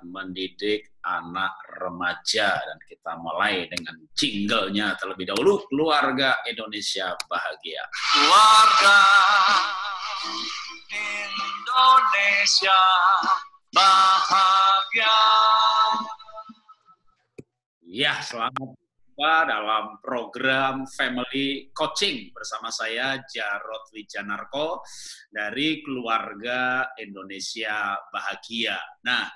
mendidik anak remaja, dan kita mulai dengan jinglenya terlebih dahulu. Keluarga Indonesia Bahagia. Keluarga Indonesia Bahagia. Ya, selamat jumpa dalam program Family Coaching bersama saya Jarod Wijanarko dari Keluarga Indonesia Bahagia. Nah,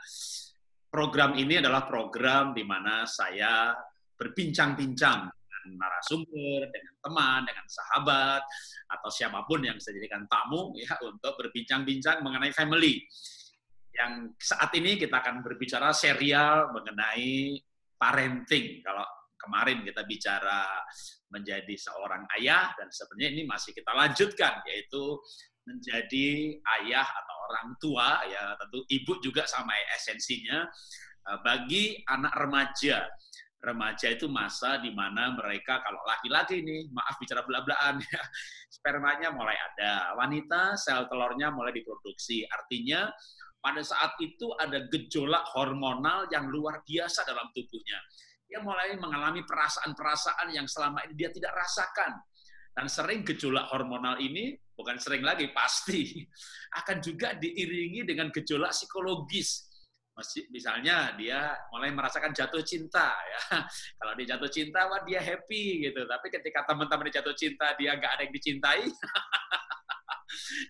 program ini adalah program di mana saya berbincang-bincang dengan narasumber, dengan teman, dengan sahabat, atau siapapun yang saya jadikan tamu ya untuk berbincang-bincang mengenai family. Yang saat ini kita akan berbicara serial mengenai parenting. Kalau kemarin kita bicara menjadi seorang ayah, dan sebenarnya ini masih kita lanjutkan, yaitu menjadi ayah atau orang tua, ya tentu ibu juga sama esensinya, bagi anak remaja. Remaja itu masa di mana mereka, kalau laki-laki nih, maaf bicara belak-belakan, ya, spermanya mulai ada, wanita sel telurnya mulai diproduksi, artinya pada saat itu ada gejolak hormonal yang luar biasa dalam tubuhnya. Dia mulai mengalami perasaan-perasaan yang selama ini dia tidak rasakan. Dan sering gejolak hormonal ini, bukan sering lagi, pasti, akan juga diiringi dengan gejolak psikologis. Misalnya dia mulai merasakan jatuh cinta. Ya. Kalau dia jatuh cinta, wah dia happy gitu. Tapi ketika teman-teman jatuh cinta, dia nggak ada yang dicintai,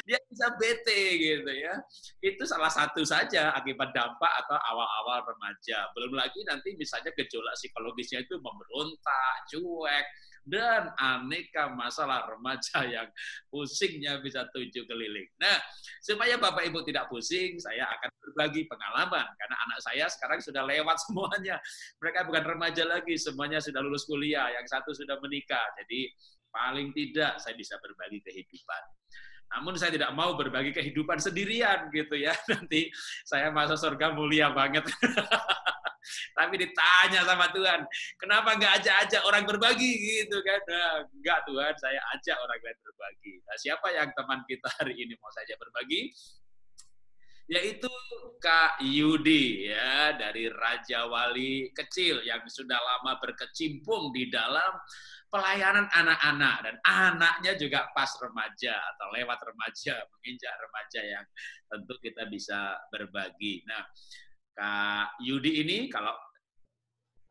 dia bisa bete gitu ya. Itu salah satu saja akibat dampak atau awal-awal remaja. Belum lagi nanti misalnya gejolak psikologisnya itu memberontak, cuek, dan aneka masalah remaja yang pusingnya bisa 7 keliling. Nah, supaya Bapak Ibu tidak pusing, saya akan berbagi pengalaman. Karena anak saya sekarang sudah lewat semuanya. Mereka bukan remaja lagi, semuanya sudah lulus kuliah, yang satu sudah menikah. Jadi paling tidak saya bisa berbagi kehidupan. Namun saya tidak mau berbagi kehidupan sendirian gitu ya. Nanti saya masuk surga mulia banget. Tapi ditanya sama Tuhan, kenapa nggak ajak-ajak orang berbagi gitu kan? Nah, enggak Tuhan, saya ajak orang lain berbagi. Nah, siapa yang teman kita hari ini mau saya ajak berbagi? Yaitu Kak Yudi ya, dari Raja Wali Kecil yang sudah lama berkecimpung di dalam pelayanan anak-anak, dan anaknya juga pas remaja atau lewat remaja, menginjak remaja yang tentu kita bisa berbagi. Nah, Kak Yudi ini kalau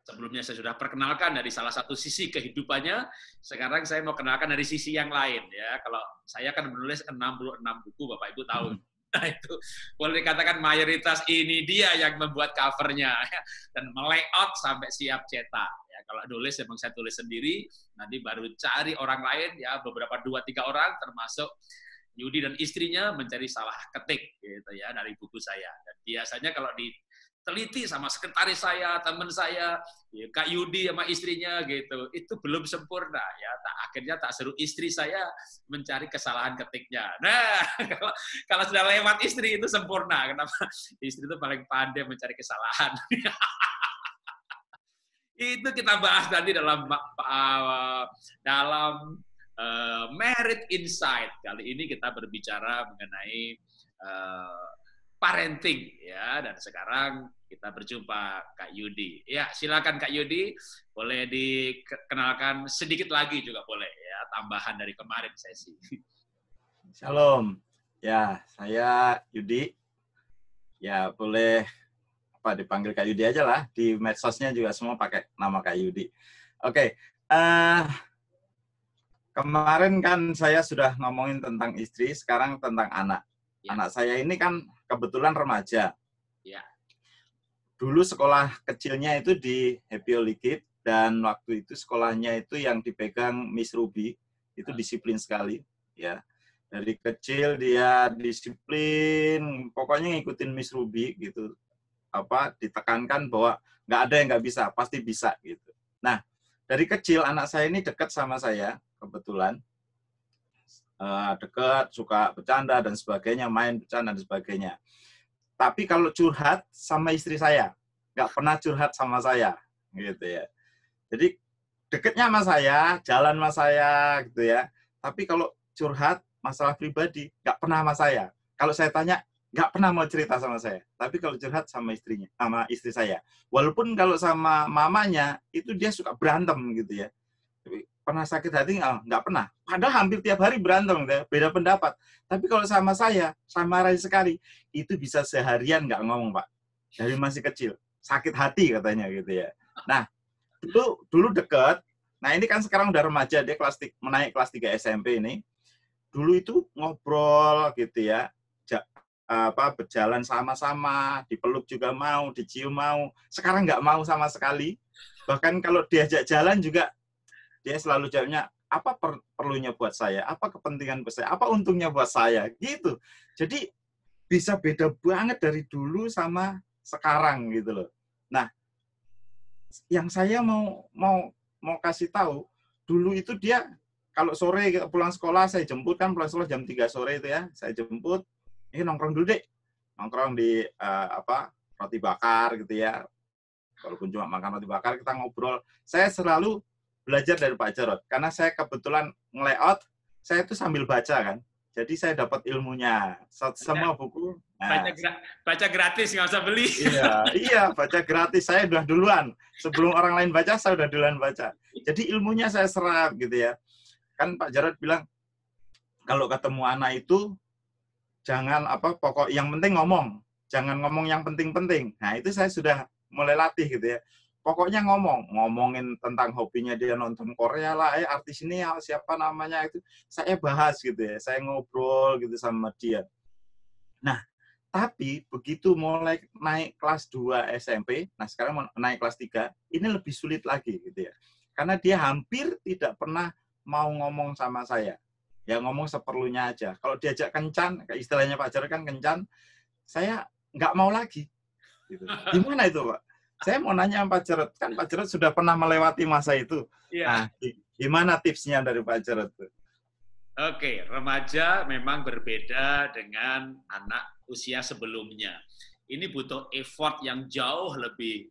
sebelumnya saya sudah perkenalkan dari salah satu sisi kehidupannya, sekarang saya mau kenalkan dari sisi yang lain ya. Kalau saya kan menulis 66 buku, Bapak Ibu tahu. Nah, itu boleh dikatakan mayoritas ini dia yang membuat covernya ya, dan melayout sampai siap cetak. Ya, kalau nulis memang saya tulis sendiri, nanti baru cari orang lain ya, beberapa 2-3 orang termasuk Yudi dan istrinya mencari salah ketik gitu ya dari buku saya. Dan biasanya kalau diteliti sama sekretaris saya, teman saya, ya, Kak Yudi sama istrinya gitu, itu belum sempurna ya. Akhirnya tak suruh istri saya mencari kesalahan ketiknya. Nah, kalau sudah lewat istri itu sempurna. Kenapa? Istri itu paling pandai mencari kesalahan. Itu kita bahas nanti dalam Married Insight. Kali ini kita berbicara mengenai parenting ya, dan sekarang kita berjumpa Kak Yudi. Ya, silakan Kak Yudi, boleh dikenalkan sedikit lagi juga boleh ya, tambahan dari kemarin sesi. Shalom. Ya, saya Yudi. Ya, boleh dipanggil Kak Yudi aja lah. Di medsosnya juga semua pakai nama Kak Yudi. Oke. Kemarin kan saya sudah ngomongin tentang istri, sekarang tentang anak. Ya. Anak saya ini kan kebetulan remaja. Ya. Dulu sekolah kecilnya itu di Happy Holy Kid, dan waktu itu sekolahnya itu yang dipegang Miss Ruby, itu disiplin sekali. Ya, dari kecil dia disiplin, pokoknya ngikutin Miss Ruby gitu. Ditekankan bahwa nggak ada yang nggak bisa, pasti bisa gitu. Nah, dari kecil anak saya ini dekat sama saya, kebetulan dekat, suka bercanda dan sebagainya, main bercanda dan sebagainya. Tapi kalau curhat sama istri saya, nggak pernah curhat sama saya, gitu ya. Jadi dekatnya sama saya, jalan sama saya, gitu ya. Tapi kalau curhat masalah pribadi, nggak pernah sama saya. Kalau saya tanya, nggak pernah mau cerita sama saya. Tapi kalau curhat sama istri saya. Walaupun kalau sama mamanya, itu dia suka berantem gitu ya. Pernah sakit hati nggak pernah. Padahal hampir tiap hari berantem, gitu ya. Beda pendapat. Tapi kalau sama saya, sama Rai sekali, itu bisa seharian nggak ngomong, Pak. Dari masih kecil. Sakit hati katanya gitu ya. Nah, dulu dekat. Nah, ini kan sekarang udah remaja, dia menaik kelas 3 SMP ini. Dulu itu ngobrol gitu ya. Berjalan sama-sama, dipeluk juga mau, dicium mau. Sekarang nggak mau sama sekali. Bahkan kalau diajak jalan juga dia selalu jawabnya, apa perlunya buat saya? Apa kepentingan buat saya? Apa untungnya buat saya? Gitu. Jadi bisa beda banget dari dulu sama sekarang gitu loh. Nah, yang saya mau kasih tahu, dulu itu dia kalau sore pulang sekolah saya jemput, kan pulang sekolah jam 3 sore itu ya, saya jemput, nongkrong dulu deh. Nongkrong di roti bakar gitu ya. Walaupun cuma makan roti bakar, kita ngobrol. Saya selalu belajar dari Pak Jarod, karena saya kebetulan nge-layout, saya itu sambil baca kan, jadi saya dapat ilmunya, semua buku. Nah, baca gratis, nggak usah beli. Iya, baca gratis, saya udah duluan, sebelum orang lain baca, saya udah duluan baca. Jadi ilmunya saya serap gitu ya. Kan Pak Jarod bilang, kalau ketemu anak itu, jangan pokok yang penting ngomong, jangan ngomong yang penting-penting. Nah itu saya sudah mulai latih gitu ya. Pokoknya ngomongin tentang hobinya dia nonton Korea lah, artis ini siapa namanya, itu saya bahas gitu ya, saya ngobrol gitu sama dia. Nah, tapi begitu mulai naik kelas 2 SMP, nah sekarang naik kelas 3, ini lebih sulit lagi gitu ya. Karena dia hampir tidak pernah mau ngomong sama saya. Ya ngomong seperlunya aja. Kalau diajak kencan, istilahnya Pak Jarod kan kencan, saya nggak mau lagi. Gitu. Gimana itu, Pak? Saya mau nanya Pak Jarod, kan Pak Jarod sudah pernah melewati masa itu. Iya. Nah, gimana tipsnya dari Pak Jarod? Oke, remaja memang berbeda dengan anak usia sebelumnya. Ini butuh effort yang jauh lebih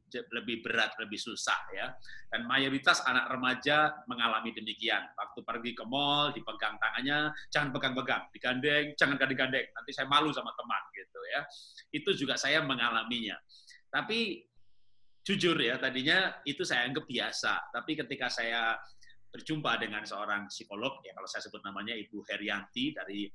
berat, lebih susah ya. Dan mayoritas anak remaja mengalami demikian. Waktu pergi ke mall, dipegang tangannya, jangan pegang-pegang, digandeng, jangan gandeng-gandeng. Nanti saya malu sama teman gitu ya. Itu juga saya mengalaminya. Tapi jujur ya, tadinya itu saya anggap biasa. Tapi ketika saya berjumpa dengan seorang psikolog, ya kalau saya sebut namanya Ibu Herianti dari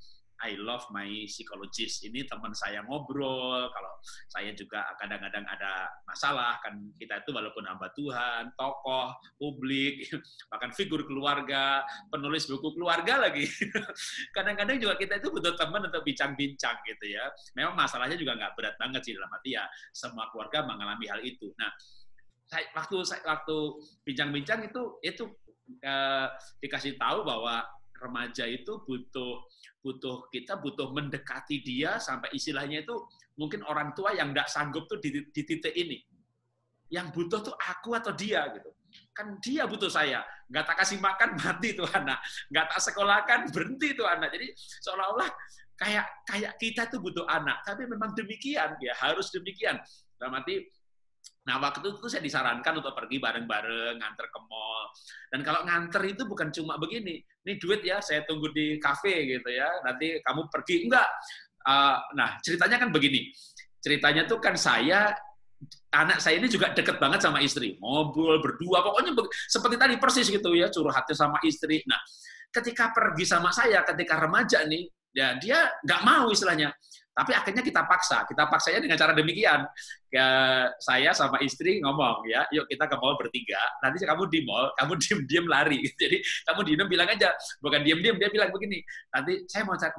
I Love My Psychologist. Ini teman saya ngobrol, kalau saya juga kadang-kadang ada masalah, kan kita itu walaupun hamba Tuhan, tokoh, publik, bahkan figur keluarga, penulis buku keluarga lagi. Kadang-kadang juga kita itu butuh teman untuk bincang-bincang gitu ya. Memang masalahnya juga nggak berat banget sih, dalam arti ya semua keluarga mengalami hal itu. Nah, waktu bincang-bincang itu dikasih tahu bahwa remaja itu kita butuh mendekati dia sampai istilahnya itu mungkin orang tua yang nggak sanggup tuh di titik ini. Yang butuh tuh aku atau dia gitu. Kan dia butuh saya. Nggak tak kasih makan mati tuh anak. Nggak tak sekolahkan berhenti tuh anak. Jadi seolah-olah kayak kita tuh butuh anak. Tapi memang demikian ya, harus demikian. Dalam arti, nah, waktu itu saya disarankan untuk pergi bareng-bareng, nganter ke mall. Dan kalau nganter itu bukan cuma begini, ini duit ya, saya tunggu di kafe gitu ya, nanti kamu pergi. Enggak. Nah, ceritanya kan begini. Ceritanya tuh kan anak saya ini juga deket banget sama istri. Ngobrol, berdua, pokoknya seperti tadi persis gitu ya, curhatnya sama istri. Nah, ketika pergi sama saya, ketika remaja nih, ya dia nggak mau istilahnya. Tapi akhirnya kita paksanya dengan cara demikian. Saya sama istri ngomong ya, yuk kita ke mall bertiga. Nanti kamu di mall, kamu diem lari. Jadi kamu diem bilang aja, bukan diem dia bilang begini. Nanti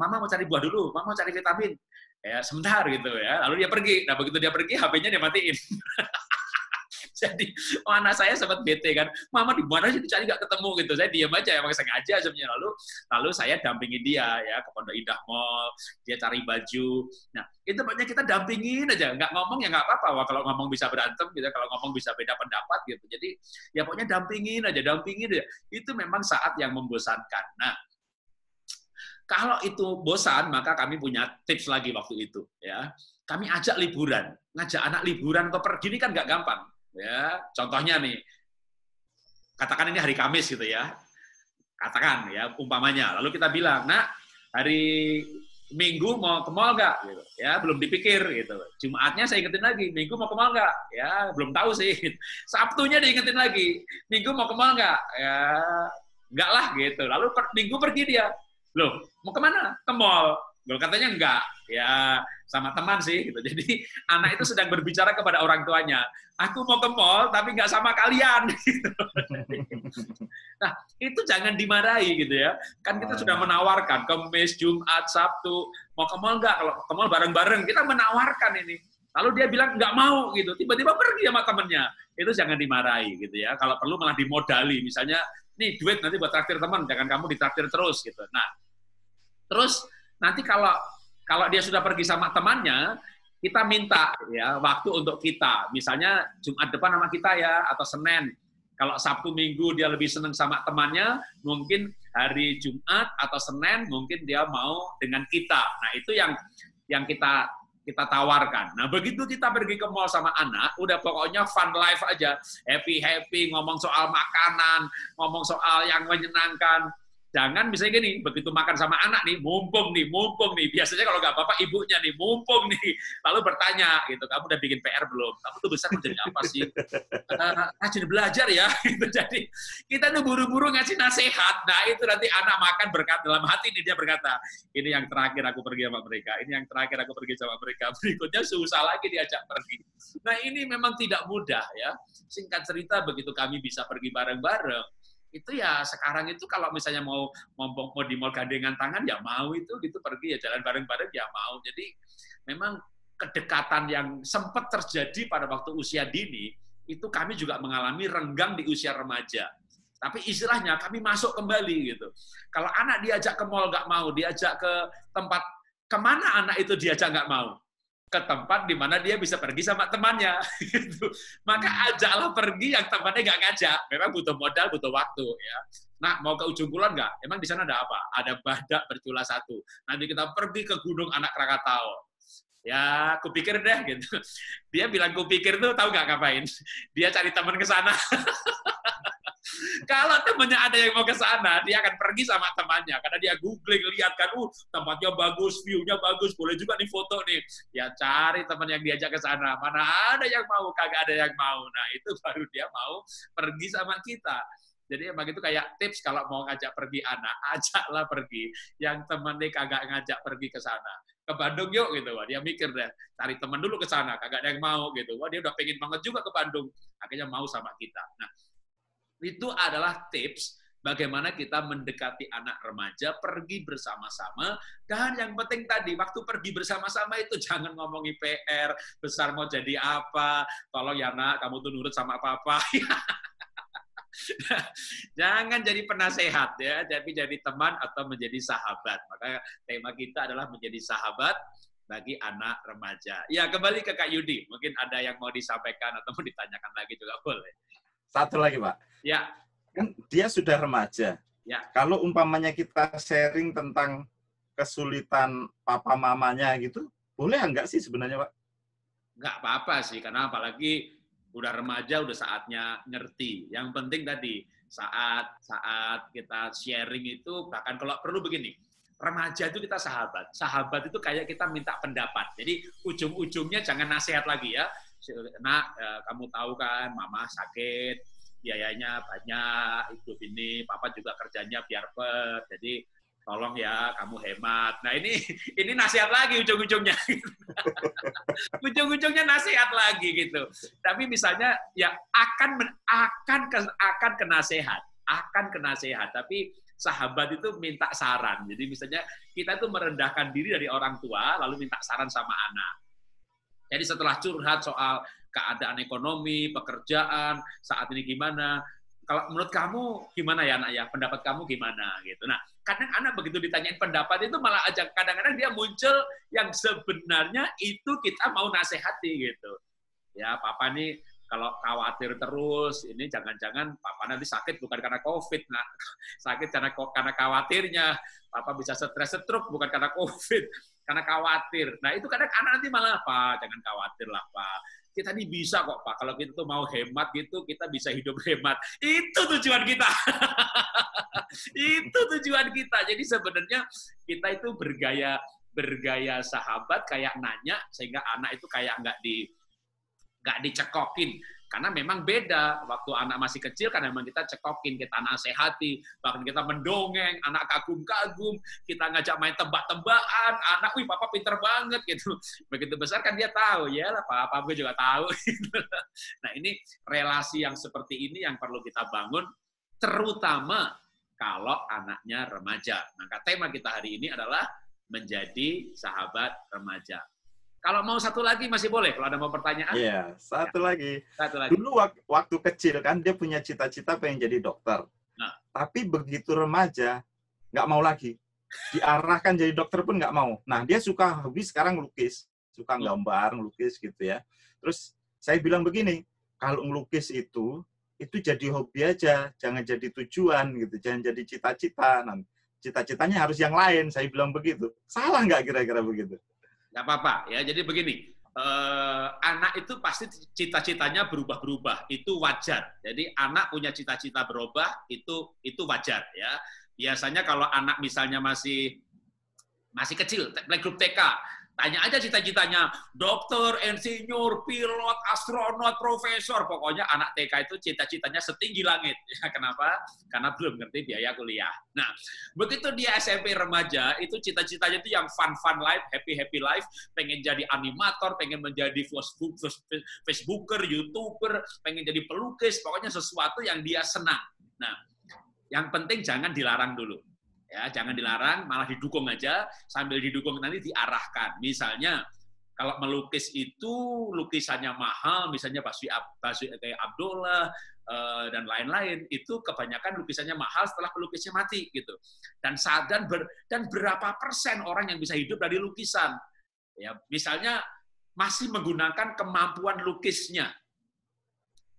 mama mau cari buah dulu, mama mau cari vitamin. Ya sebentar gitu ya. Lalu dia pergi. Nah begitu dia pergi, HP-nya dia matiin. Jadi anak saya sempat bete kan, mama di mana sih dicari nggak ketemu gitu. Saya diam aja, emang sengaja sebenarnya. Lalu saya dampingi dia ya ke Pondok Indah Mall, dia cari baju. Nah itu pokoknya kita dampingin aja, nggak ngomong ya nggak apa-apa. Wah, kalau ngomong bisa berantem gitu, kalau ngomong bisa beda pendapat gitu. Jadi ya pokoknya dampingin aja. Itu memang saat yang membosankan. Nah kalau itu bosan, maka kami punya tips lagi waktu itu ya. Kami ajak liburan, ngajak anak liburan atau pergi ini kan nggak gampang. Ya, contohnya nih, katakan ini hari Kamis gitu ya, katakan ya umpamanya, lalu kita bilang, nah hari Minggu mau ke mall nggak? Gitu. Ya, belum dipikir gitu. Jumatnya saya ingetin lagi, Minggu mau ke mall nggak? Ya, belum tahu sih. Sabtunya diingetin lagi, Minggu mau ke mall nggak? Ya, nggak lah gitu. Lalu Minggu pergi dia. Loh, mau kemana? Ke mall. Loh, katanya enggak. Ya, sama teman sih gitu. Jadi anak itu sedang berbicara kepada orang tuanya. Aku mau ke mall tapi nggak sama kalian. Gitu. Nah, itu jangan dimarahi gitu ya. Kan kita sudah menawarkan Kamis, Jumat, Sabtu, mau ke mall nggak? Kalau ke mall bareng-bareng, kita menawarkan ini. Lalu dia bilang nggak mau gitu. Tiba-tiba pergi sama temennya. Itu jangan dimarahi gitu ya. Kalau perlu malah dimodali. Misalnya, nih duit nanti buat traktir teman, jangan kamu ditraktir terus gitu. Nah, terus nanti kalau dia sudah pergi sama temannya, kita minta ya waktu untuk kita. Misalnya Jumat depan sama kita ya, atau Senin. Kalau Sabtu Minggu dia lebih senang sama temannya, mungkin hari Jumat atau Senin mungkin dia mau dengan kita. Nah, itu yang kita tawarkan. Nah, begitu kita pergi ke mall sama anak, udah pokoknya fun life aja. Happy, ngomong soal makanan, ngomong soal yang menyenangkan. Jangan misalnya gini, begitu makan sama anak nih, mumpung nih. Biasanya kalau nggak bapak ibunya nih, mumpung nih. Lalu bertanya, gitu, kamu udah bikin PR belum? Kamu tuh besar menjadi apa sih? Rajin belajar ya. Gitu. Jadi kita tuh buru-buru ngasih nasihat. Nah itu nanti anak makan berkat dalam hati nih dia berkata, ini yang terakhir aku pergi sama mereka. Ini yang terakhir aku pergi sama mereka. Berikutnya susah lagi diajak pergi. Nah ini memang tidak mudah ya. Singkat cerita begitu kami bisa pergi bareng-bareng. Itu ya sekarang itu kalau misalnya mau di mall gandengan tangan ya mau itu gitu pergi ya jalan bareng-bareng ya mau. Jadi memang kedekatan yang sempat terjadi pada waktu usia dini itu kami juga mengalami renggang di usia remaja. Tapi istilahnya kami masuk kembali gitu. Kalau anak diajak ke mall nggak mau, diajak ke tempat kemana anak itu diajak nggak mau? Ke tempat di mana dia bisa pergi sama temannya. Gitu. Maka ajaklah pergi yang temannya nggak ngajak. Memang butuh modal, butuh waktu. Ya. Nah, mau ke ujung kulon nggak? Emang di sana ada apa? Ada badak bercula satu. Nanti kita pergi ke Gunung Anak Krakatau. Ya, kupikir deh gitu. Dia bilang kupikir tuh tahu nggak ngapain? Dia cari teman ke sana. Kalau temannya ada yang mau ke sana, dia akan pergi sama temannya karena dia googling, lihat kan, tempatnya bagus, view-nya bagus, boleh juga nih foto nih. Ya cari teman yang diajak ke sana. Mana ada yang mau, kagak ada yang mau. Nah, itu baru dia mau pergi sama kita. Jadi emang itu kayak tips kalau mau ngajak pergi anak, ajaklah pergi. Yang temannya kagak ngajak pergi ke sana. Ke Bandung yuk gitu. Wah, dia mikir deh, cari teman dulu ke sana, kagak ada yang mau gitu. Wah, dia udah pengen banget juga ke Bandung. Akhirnya mau sama kita. Nah, itu adalah tips bagaimana kita mendekati anak remaja, pergi bersama-sama, dan yang penting tadi, waktu pergi bersama-sama itu jangan ngomongin PR, besar mau jadi apa, tolong ya nak, kamu tuh nurut sama papa. Jangan jadi penasehat ya, tapi jadi teman atau menjadi sahabat. Maka tema kita adalah menjadi sahabat bagi anak remaja. Ya, kembali ke Kak Yudi, mungkin ada yang mau disampaikan atau mau ditanyakan lagi juga boleh. Satu lagi, Pak. Ya. Kan dia sudah remaja. Ya. Kalau umpamanya kita sharing tentang kesulitan papa mamanya gitu, boleh enggak sih sebenarnya, Pak? Enggak apa-apa sih, karena apalagi udah remaja, udah saatnya ngerti. Yang penting tadi, saat kita sharing itu, bahkan kalau perlu begini, remaja itu kita sahabat. Sahabat itu kayak kita minta pendapat. Jadi ujung-ujungnya jangan nasihat lagi ya. Nak, kamu tahu kan, mama sakit, biayanya banyak, hidup ini, papa juga kerjanya biar jadi tolong ya, kamu hemat. Nah ini nasihat lagi ujung-ujungnya. Ujung-ujungnya nasihat lagi gitu. Tapi misalnya ya akan ke nasihat, tapi sahabat itu minta saran. Jadi misalnya kita itu merendahkan diri dari orang tua, lalu minta saran sama anak. Jadi setelah curhat soal keadaan ekonomi, pekerjaan, saat ini gimana, kalau menurut kamu gimana ya anak ya, pendapat kamu gimana gitu. Nah, kadang anak begitu ditanyain pendapat itu malah aja kadang-kadang dia muncul yang sebenarnya itu kita mau nasihati gitu. Ya, papa nih kalau khawatir terus, ini jangan-jangan papa nanti sakit bukan karena COVID, nah, sakit karena khawatirnya, papa bisa stroke bukan karena COVID, karena khawatir. Nah itu kadang anak nanti malah, Pak, jangan khawatir lah Pak. Kita ini bisa kok Pak, kalau kita tuh mau hemat gitu, kita bisa hidup hemat. Itu tujuan kita. Itu tujuan kita. Jadi sebenarnya kita itu bergaya bergaya sahabat kayak nanya sehingga anak itu kayak nggak dicekokin. Karena memang beda, waktu anak masih kecil kan memang kita cekokin, kita nasehati, bahkan kita mendongeng, anak kagum-kagum, kita ngajak main tebak-tebakan, anak, wih papa pinter banget gitu. Begitu besar kan dia tahu, ya lah papa gue juga tahu. Nah ini relasi yang seperti ini yang perlu kita bangun, terutama kalau anaknya remaja. Maka tema kita hari ini adalah menjadi sahabat remaja. Kalau mau satu lagi masih boleh, kalau ada mau pertanyaan. Iya, satu lagi. Satu lagi. Dulu waktu kecil kan dia punya cita-cita pengen jadi dokter. Nah. Tapi begitu remaja, nggak mau lagi. Diarahkan jadi dokter pun nggak mau. Nah, dia suka hobi sekarang lukis. Suka gambar, ngelukis gitu ya. Terus saya bilang begini, kalau ngelukis itu jadi hobi aja, jangan jadi tujuan gitu, jangan jadi cita-cita. Nah, cita-citanya harus yang lain, saya bilang begitu. Salah nggak kira-kira begitu? Nggak apa-apa ya. Jadi begini, anak itu pasti cita-citanya berubah-berubah, itu wajar. Jadi anak punya cita-cita berubah, itu wajar ya. Biasanya kalau anak misalnya masih kecil, playgroup TK, tanya aja cita-citanya, dokter, insinyur, pilot, astronot, profesor, pokoknya anak TK itu cita-citanya setinggi langit. Ya, kenapa? Karena belum ngerti biaya kuliah. Nah, begitu dia SMP remaja, itu cita-citanya itu yang fun life, happy life, pengen jadi animator, pengen menjadi Facebooker, YouTuber, pengen jadi pelukis, pokoknya sesuatu yang dia senang. Nah, yang penting jangan dilarang dulu. Ya, jangan dilarang, malah didukung aja, sambil didukung nanti diarahkan. Misalnya, kalau melukis itu lukisannya mahal, misalnya Baswi kayak Abdullah, dan lain-lain, itu kebanyakan lukisannya mahal setelah pelukisnya mati. Gitu. Dan berapa persen orang yang bisa hidup dari lukisan. Ya, misalnya, masih menggunakan kemampuan lukisnya,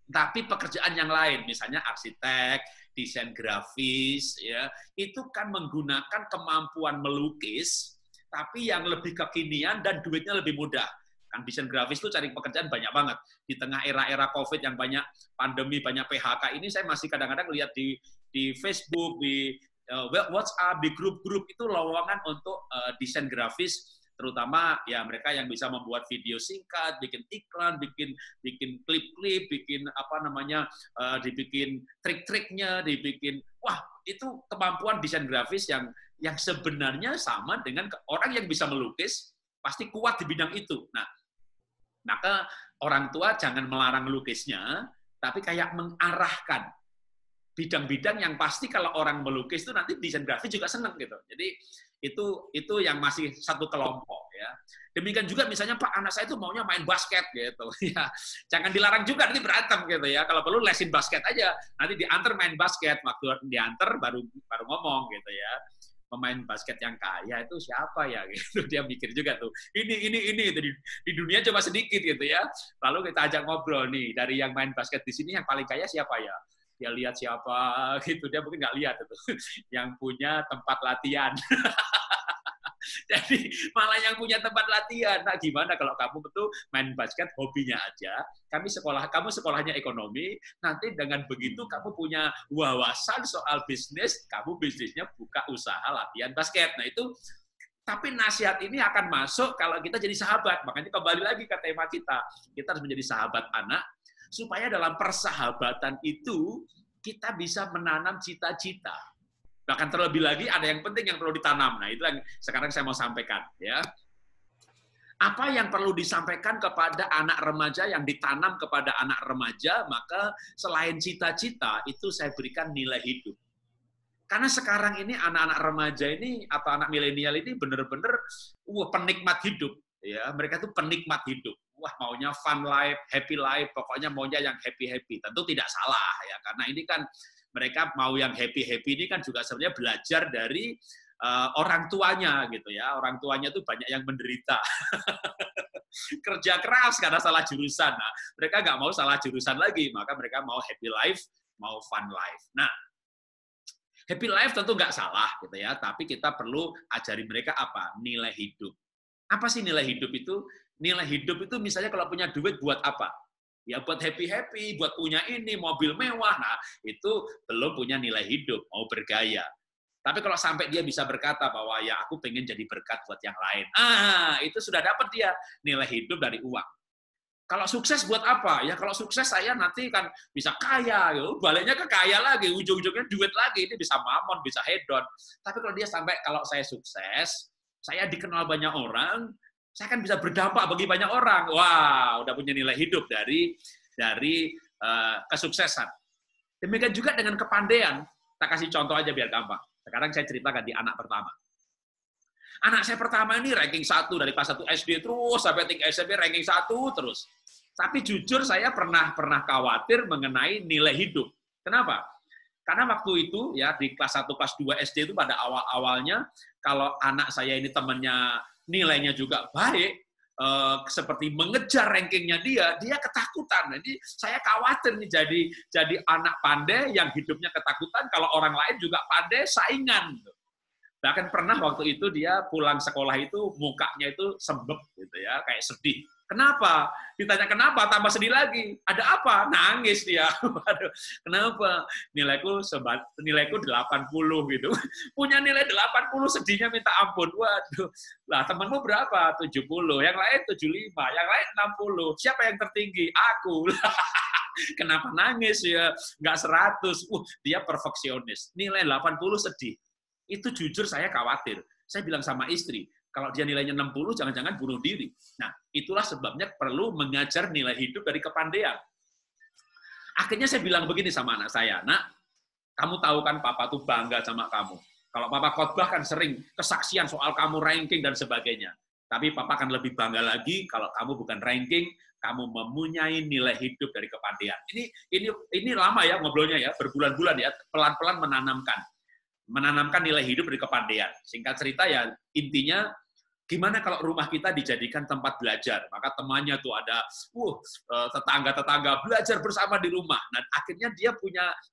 tapi pekerjaan yang lain, misalnya arsitek, desain grafis, ya itu kan menggunakan kemampuan melukis, tapi yang lebih kekinian dan duitnya lebih mudah. Kan desain grafis itu cari pekerjaan banyak banget. Di tengah era-era COVID yang banyak pandemi, banyak PHK ini, saya masih kadang-kadang lihat di Facebook, di WhatsApp, di grup-grup itu lowongan untuk desain grafis, terutama ya mereka yang bisa membuat video singkat, bikin iklan, bikin klip-klip, bikin apa namanya, dibikin trik-triknya, dibikin, wah itu kemampuan desain grafis yang sebenarnya sama dengan orang yang bisa melukis pasti kuat di bidang itu. Nah, maka orang tua jangan melarang lukisnya, tapi kayak mengarahkan bidang-bidang yang pasti kalau orang melukis itu nanti desain grafis juga seneng gitu. Jadi itu yang masih satu kelompok ya. Demikian juga misalnya Pak, anak saya itu maunya main basket gitu ya. Jangan dilarang juga, nanti berantem gitu ya. Kalau perlu lesin basket aja, nanti diantar main basket, waktu diantar baru ngomong gitu ya. Pemain basket yang kaya itu siapa ya gitu. Dia mikir juga tuh. Ini di dunia cuma sedikit gitu ya. Lalu kita ajak ngobrol nih, dari yang main basket di sini yang paling kaya siapa ya? Dia lihat siapa gitu, dia mungkin nggak lihat itu yang punya tempat latihan. Jadi malah yang punya tempat latihan. Nah, gimana kalau kamu betul main basket hobinya aja, kamu sekolahnya ekonomi, nanti dengan begitu kamu punya wawasan soal bisnis, kamu bisnisnya buka usaha latihan basket. Nah, itu tapi nasihat ini akan masuk kalau kita jadi sahabat. Makanya kembali lagi ke tema kita harus menjadi sahabat anak, supaya dalam persahabatan itu kita bisa menanam cita-cita. Bahkan terlebih lagi ada yang penting yang perlu ditanam. Nah, itu yang sekarang saya mau sampaikan ya. Apa yang perlu disampaikan kepada anak remaja, yang ditanam kepada anak remaja, maka selain cita-cita itu saya berikan nilai hidup. Karena sekarang ini anak-anak remaja ini atau anak milenial ini benar-benar penikmat hidup ya. Mereka itu penikmat hidup. Wah, maunya fun life, happy life, pokoknya maunya yang happy-happy. Tentu tidak salah ya, karena ini kan mereka mau yang happy-happy ini kan juga sebenarnya belajar dari orang tuanya gitu ya. Orang tuanya tuh banyak yang menderita. Kerja keras karena salah jurusan. Nah, mereka nggak mau salah jurusan lagi, maka mereka mau happy life, mau fun life. Nah, happy life tentu nggak salah gitu ya, tapi kita perlu ajari mereka apa? Nilai hidup. Apa sih nilai hidup itu? Nilai hidup itu misalnya kalau punya duit buat apa? Ya buat happy-happy, buat punya ini, mobil mewah. Nah, itu belum punya nilai hidup, mau bergaya. Tapi kalau sampai dia bisa berkata bahwa ya aku pengen jadi berkat buat yang lain, itu sudah dapat dia nilai hidup dari uang. Kalau sukses buat apa? Ya kalau sukses saya nanti kan bisa kaya, gitu. Baliknya ke kaya lagi, ujung-ujungnya duit lagi, ini bisa mamon, bisa hedon. Tapi kalau dia sampai kalau saya sukses, saya dikenal banyak orang, saya kan bisa berdampak bagi banyak orang. Wah, udah punya nilai hidup dari kesuksesan. Demikian juga dengan kepandaian. Kita kasih contoh aja biar gampang. Sekarang saya ceritakan di anak pertama. Anak saya pertama ini ranking 1 dari kelas 1 SD terus sampai tingkat SMP ranking 1 terus. Tapi jujur saya pernah khawatir mengenai nilai hidup. Kenapa? Karena waktu itu ya di kelas 1 kelas 2 SD itu pada awal-awalnya kalau anak saya ini temannya nilainya juga baik, seperti mengejar rankingnya dia ketakutan. Jadi saya khawatir nih jadi anak pandai yang hidupnya ketakutan kalau orang lain juga pandai saingan. Bahkan pernah waktu itu dia pulang sekolah itu mukanya itu sembep gitu ya, kayak sedih. Kenapa? Ditanya kenapa, tambah sedih lagi. Ada apa? Nangis dia. Waduh, kenapa? Nilaiku 80 gitu. Punya nilai 80, sedihnya minta ampun. Waduh. Lah, temanmu berapa? 70. Yang lain 75, yang lain 60. Siapa yang tertinggi? Aku. Kenapa nangis ya? Nggak 100. Dia perfeksionis. Nilai 80 sedih. Itu jujur saya khawatir. Saya bilang sama istri, kalau dia nilainya 60, jangan-jangan bunuh diri. Nah, itulah sebabnya perlu mengajar nilai hidup dari kepandaian. Akhirnya saya bilang begini sama anak saya, nak, kamu tahu kan papa tuh bangga sama kamu. Kalau papa khotbah kan sering kesaksian soal kamu ranking dan sebagainya. Tapi papa akan lebih bangga lagi kalau kamu bukan ranking, kamu mempunyai nilai hidup dari kepandaian. Ini lama ya ngobrolnya ya, berbulan-bulan ya, pelan-pelan menanamkan nilai hidup dari kepandaian. Singkat cerita ya, intinya gimana kalau rumah kita dijadikan tempat belajar? Maka temannya tuh ada, tetangga-tetangga belajar bersama di rumah. Dan akhirnya dia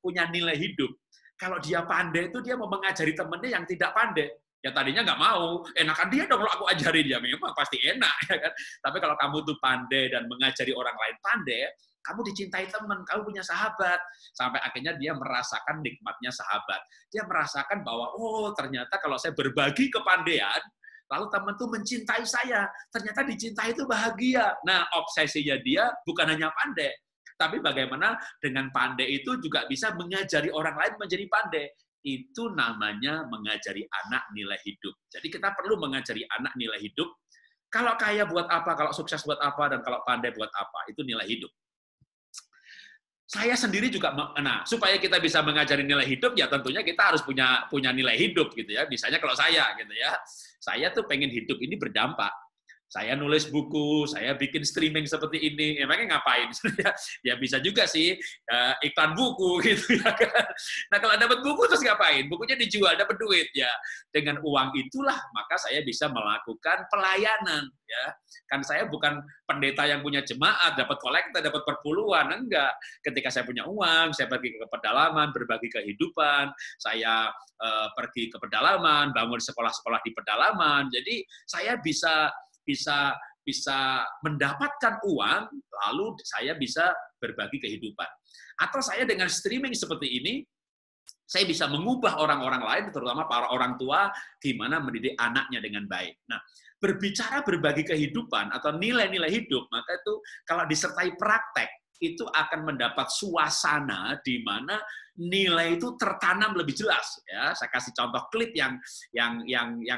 punya nilai hidup. Kalau dia pandai itu dia mau mengajari temannya yang tidak pandai. Ya tadinya nggak mau, enakan dia dong kalau aku ajarin dia, memang pasti enak. Ya kan? Tapi kalau kamu tuh pandai dan mengajari orang lain pandai, kamu dicintai teman, kamu punya sahabat. Sampai akhirnya dia merasakan nikmatnya sahabat. Dia merasakan bahwa, ternyata kalau saya berbagi kepandaian, lalu teman tuh mencintai saya. Ternyata dicintai itu bahagia. Nah, obsesinya dia bukan hanya pandai, tapi bagaimana dengan pandai itu juga bisa mengajari orang lain menjadi pandai. Itu namanya mengajari anak nilai hidup. Jadi kita perlu mengajari anak nilai hidup. Kalau kaya buat apa, kalau sukses buat apa, dan kalau pandai buat apa. Itu nilai hidup. Saya sendiri juga, supaya kita bisa mengajari nilai hidup, ya tentunya kita harus punya nilai hidup gitu ya. Misalnya kalau saya gitu ya, saya tuh pengen hidup ini berdampak. Saya nulis buku, saya bikin streaming seperti ini, emangnya ngapain? Ya bisa juga sih iklan buku gitu ya kan. Nah kalau dapat buku terus ngapain? Bukunya dijual, dapat duit ya. Dengan uang itulah maka saya bisa melakukan pelayanan ya. Kan saya bukan pendeta yang punya jemaat, dapat kolektor, dapat perpuluhan, enggak. Ketika saya punya uang, saya pergi ke pedalaman, berbagi kehidupan, saya pergi ke pedalaman, bangun sekolah-sekolah di pedalaman. Jadi saya bisa mendapatkan uang, lalu saya bisa berbagi kehidupan. Atau saya dengan streaming seperti ini, saya bisa mengubah orang-orang lain, terutama para orang tua, gimana mendidik anaknya dengan baik. Nah, berbicara berbagi kehidupan atau nilai-nilai hidup, maka itu kalau disertai praktek, itu akan mendapat suasana di mana nilai itu tertanam lebih jelas. Ya, saya kasih contoh klip yang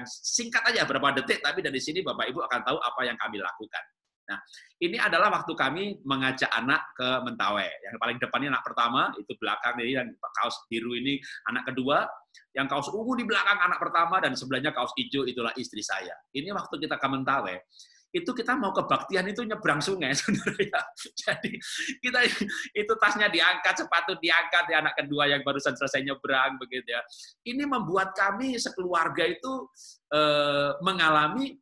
singkat aja berapa detik, tapi dari sini Bapak Ibu akan tahu apa yang kami lakukan. Nah, ini adalah waktu kami mengajak anak ke Mentawai. Yang paling depannya anak pertama, itu belakang ini, dan kaos biru ini anak kedua, yang kaos ungu di belakang anak pertama, dan sebelahnya kaos hijau, itulah istri saya. Ini waktu kita ke Mentawai, itu kita mau kebaktian itu nyebrang sungai sebenarnya. Jadi kita itu tasnya diangkat, sepatu diangkat, ya anak kedua yang barusan selesai nyebrang begitu ya. Ini membuat kami sekeluarga itu mengalami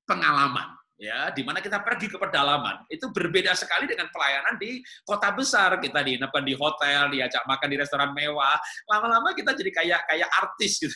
pengalaman ya, di mana kita pergi ke pedalaman. Itu berbeda sekali dengan pelayanan di kota besar. Kita diinapkan di hotel, diajak makan di restoran mewah. Lama-lama kita jadi kayak artis gitu.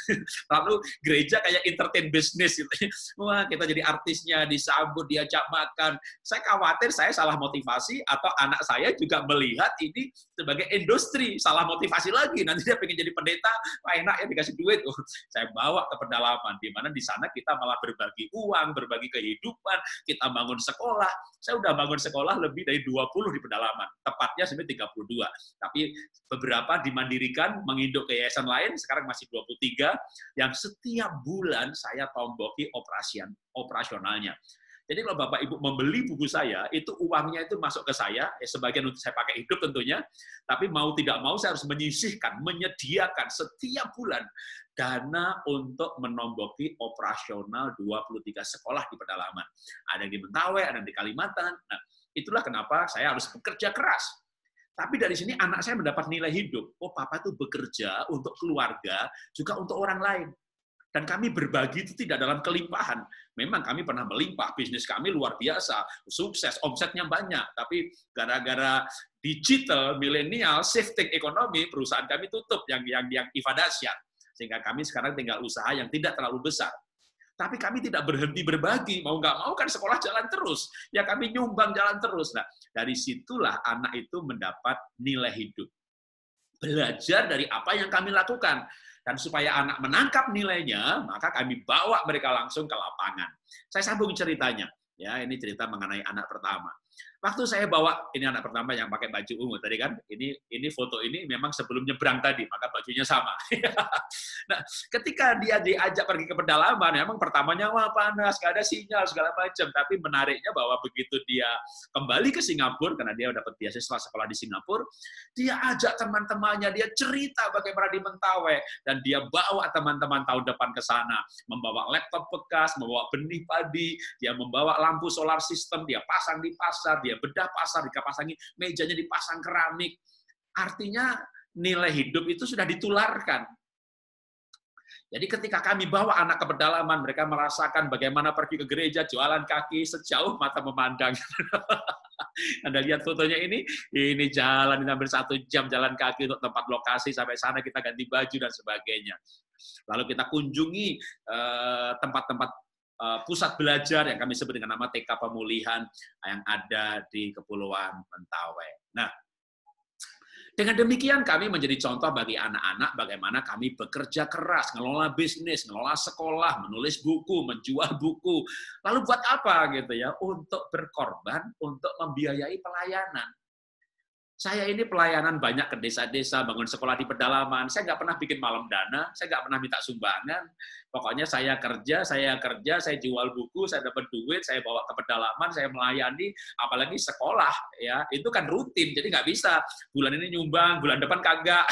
Lalu gereja kayak entertain business gitu. Wah, kita jadi artisnya, disambut, diajak makan. Saya khawatir saya salah motivasi atau anak saya juga melihat ini sebagai industri, salah motivasi lagi. Nanti dia pengen jadi pendeta, wah enak ya dikasih duit. Saya bawa ke pedalaman, di mana di sana kita malah berbagi uang, berbagi kehidupan, kita bangun sekolah. Saya udah bangun sekolah lebih dari 20 di pedalaman, tepatnya sebenarnya 32. Tapi beberapa dimandirikan, menginduk ke yayasan lain, sekarang masih 23, yang setiap bulan saya tomboki operasionalnya. Jadi kalau Bapak Ibu membeli buku saya, itu uangnya itu masuk ke saya, sebagian untuk saya pakai hidup tentunya, tapi mau tidak mau saya harus menyisihkan, menyediakan setiap bulan dana untuk menomboki operasional 23 sekolah di pedalaman. Ada yang di Mentawai, ada yang di Kalimantan. Nah, itulah kenapa saya harus bekerja keras. Tapi dari sini anak saya mendapat nilai hidup. Oh, papa itu bekerja untuk keluarga, juga untuk orang lain. Dan kami berbagi itu tidak dalam kelimpahan. Memang kami pernah melimpah, bisnis kami luar biasa, sukses, omsetnya banyak. Tapi gara-gara digital, milenial, shifting ekonomi, perusahaan kami tutup yang ifadasyat. Sehingga kami sekarang tinggal usaha yang tidak terlalu besar. Tapi kami tidak berhenti berbagi, mau nggak mau kan sekolah jalan terus. Ya kami nyumbang jalan terus. Nah, dari situlah anak itu mendapat nilai hidup. Belajar dari apa yang kami lakukan. Dan supaya anak menangkap nilainya, maka kami bawa mereka langsung ke lapangan. Saya sambung ceritanya. Ya, ini cerita mengenai anak pertama. Waktu saya bawa, ini anak pertama yang pakai baju ungu tadi kan, ini foto ini memang sebelum nyebrang tadi, maka bajunya sama. Nah, ketika dia diajak pergi ke pedalaman, memang pertamanya wah panas, nggak ada sinyal segala macam. Tapi menariknya bahwa begitu dia kembali ke Singapura, karena dia dapat beasiswa sekolah di Singapura, dia ajak teman-temannya, dia cerita bagaimana di Mentawai, dan dia bawa teman-teman tahun depan ke sana, membawa laptop bekas, membawa benih padi, dia membawa lampu solar system, dia pasang di pasar, dia bedah pasar, dikapasangi mejanya dipasang keramik. Artinya nilai hidup itu sudah ditularkan. Jadi ketika kami bawa anak ke pedalaman, mereka merasakan bagaimana pergi ke gereja, jualan kaki sejauh mata memandang. Anda lihat fotonya ini jalan hampir 1 jam jalan kaki untuk tempat lokasi, sampai sana kita ganti baju dan sebagainya. Lalu kita kunjungi tempat-tempat pusat belajar yang kami sebut dengan nama TK Pemulihan yang ada di Kepulauan Mentawai. Nah, dengan demikian kami menjadi contoh bagi anak-anak bagaimana kami bekerja keras, ngelola bisnis, ngelola sekolah, menulis buku, menjual buku. Lalu buat apa gitu ya? Untuk berkorban, untuk membiayai pelayanan. Saya ini pelayanan banyak ke desa-desa, bangun sekolah di pedalaman. Saya nggak pernah bikin malam dana, saya nggak pernah minta sumbangan. Pokoknya saya kerja, saya jual buku, saya dapat duit, saya bawa ke pedalaman, saya melayani, apalagi sekolah, ya itu kan rutin, jadi nggak bisa bulan ini nyumbang, bulan depan kagak.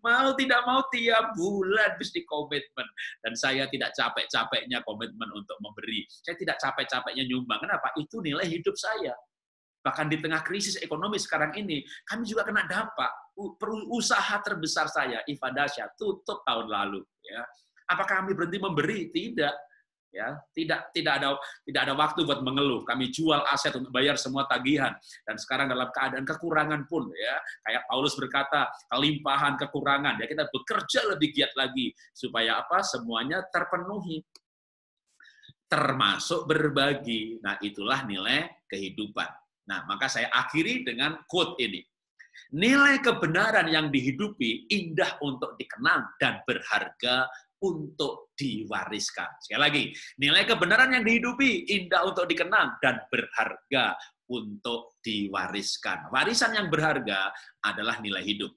Mau tidak mau tiap bulan mesti komitmen. Dan saya tidak capek-capeknya komitmen untuk memberi. Saya tidak capek-capeknya nyumbang. Kenapa? Itu nilai hidup saya. Bahkan di tengah krisis ekonomi sekarang ini, kami juga kena dampak. Usaha terbesar saya, Ifadasyat, tutup tahun lalu. Ya. Apakah kami berhenti memberi? Tidak. Ya, tidak ada waktu buat mengeluh. Kami jual aset untuk bayar semua tagihan. Dan sekarang dalam keadaan kekurangan pun, ya, kayak Paulus berkata, kelimpahan, kekurangan. Ya, kita bekerja lebih giat lagi supaya apa? Semuanya terpenuhi. Termasuk berbagi. Nah, itulah nilai kehidupan. Nah, maka saya akhiri dengan quote ini. Nilai kebenaran yang dihidupi indah untuk dikenang dan berharga untuk diwariskan. Sekali lagi, nilai kebenaran yang dihidupi indah untuk dikenang dan berharga untuk diwariskan. Warisan yang berharga adalah nilai hidup.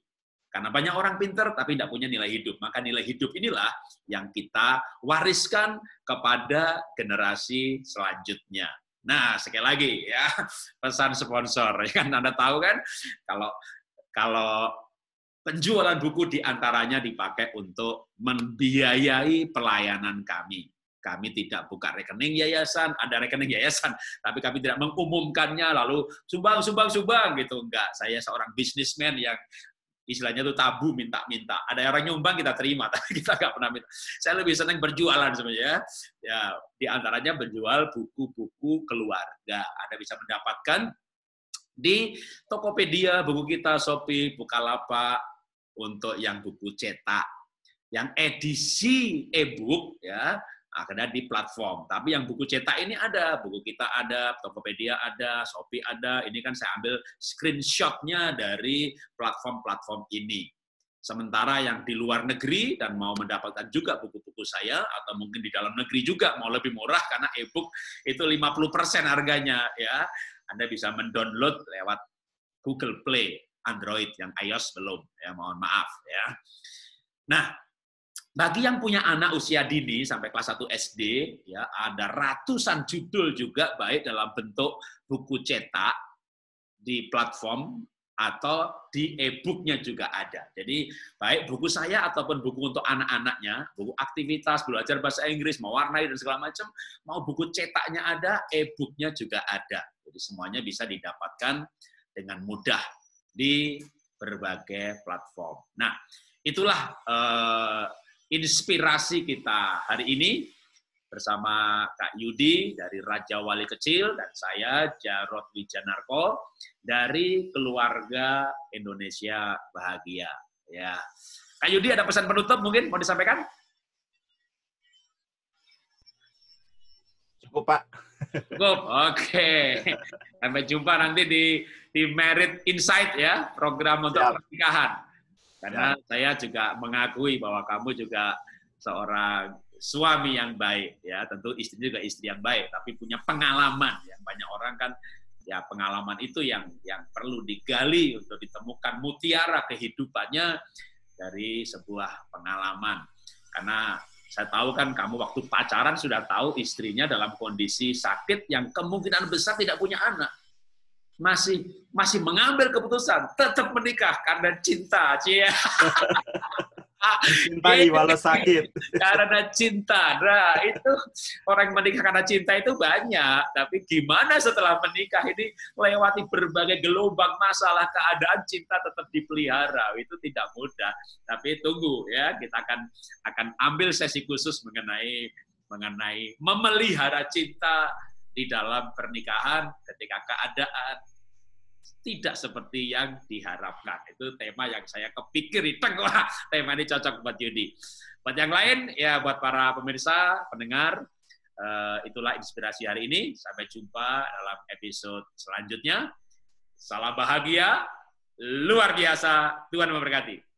Karena banyak orang pintar tapi tidak punya nilai hidup. Maka nilai hidup inilah yang kita wariskan kepada generasi selanjutnya. Nah, sekali lagi ya, pesan sponsor. Ya kan Anda tahu kan kalau penjualan buku diantaranya dipakai untuk membiayai pelayanan kami. Kami tidak buka rekening yayasan, ada rekening yayasan, tapi kami tidak mengumumkannya lalu sumbang gitu. Enggak, saya seorang bisnismen yang istilahnya itu tabu minta-minta. Ada orang nyumbang kita terima, tapi kita nggak pernah minta. Saya lebih senang berjualan sebenarnya. Ya, di antaranya berjual buku-buku keluarga. Anda bisa mendapatkan di Tokopedia, buku kita, Shopee, Bukalapak untuk yang buku cetak. Yang edisi e-book ya ada di platform. Tapi yang buku cetak ini ada, buku kita ada, Tokopedia ada, Shopee ada. Ini kan saya ambil screenshot-nya dari platform-platform ini. Sementara yang di luar negeri dan mau mendapatkan juga buku-buku saya, atau mungkin di dalam negeri juga mau lebih murah karena e-book itu 50% harganya ya. Anda bisa mendownload lewat Google Play, Android, yang iOS belum ya, mohon maaf ya. Nah, bagi yang punya anak usia dini sampai kelas 1 SD, ya ada ratusan judul juga baik dalam bentuk buku cetak di platform atau di e-booknya juga ada. Jadi baik buku saya ataupun buku untuk anak-anaknya, buku aktivitas, belajar bahasa Inggris, mewarnai dan segala macam, mau buku cetaknya ada, e-booknya juga ada. Jadi semuanya bisa didapatkan dengan mudah di berbagai platform. Nah, itulah inspirasi kita hari ini bersama Kak Yudi dari Raja Wali Kecil dan saya Jarod Wijanarko dari Keluarga Indonesia Bahagia. Ya, Kak Yudi ada pesan penutup mungkin mau disampaikan? Cukup, Pak. Cukup, oke. Sampai jumpa nanti di Merit Insight ya, program untuk pernikahan. Karena saya juga mengakui bahwa kamu juga seorang suami yang baik, ya tentu istri juga istri yang baik, tapi punya pengalaman. Yang banyak orang kan, ya pengalaman itu yang perlu digali untuk ditemukan mutiara kehidupannya dari sebuah pengalaman. Karena saya tahu kan kamu waktu pacaran sudah tahu istrinya dalam kondisi sakit yang kemungkinan besar tidak punya anak. Masih mengambil keputusan tetap menikah karena cinta, Cintai walau sakit. Karena cinta. Nah, itu orang menikah karena cinta itu banyak, tapi gimana setelah menikah ini lewati berbagai gelombang masalah, keadaan cinta tetap dipelihara, itu tidak mudah. Tapi tunggu ya, kita akan ambil sesi khusus mengenai memelihara cinta di dalam pernikahan ketika keadaan tidak seperti yang diharapkan. Itu tema yang saya kepikir, wah tema ini cocok buat Yudi. Buat yang lain, ya buat para pemirsa, pendengar, itulah inspirasi hari ini. Sampai jumpa dalam episode selanjutnya. Salam bahagia, luar biasa, Tuhan memberkati.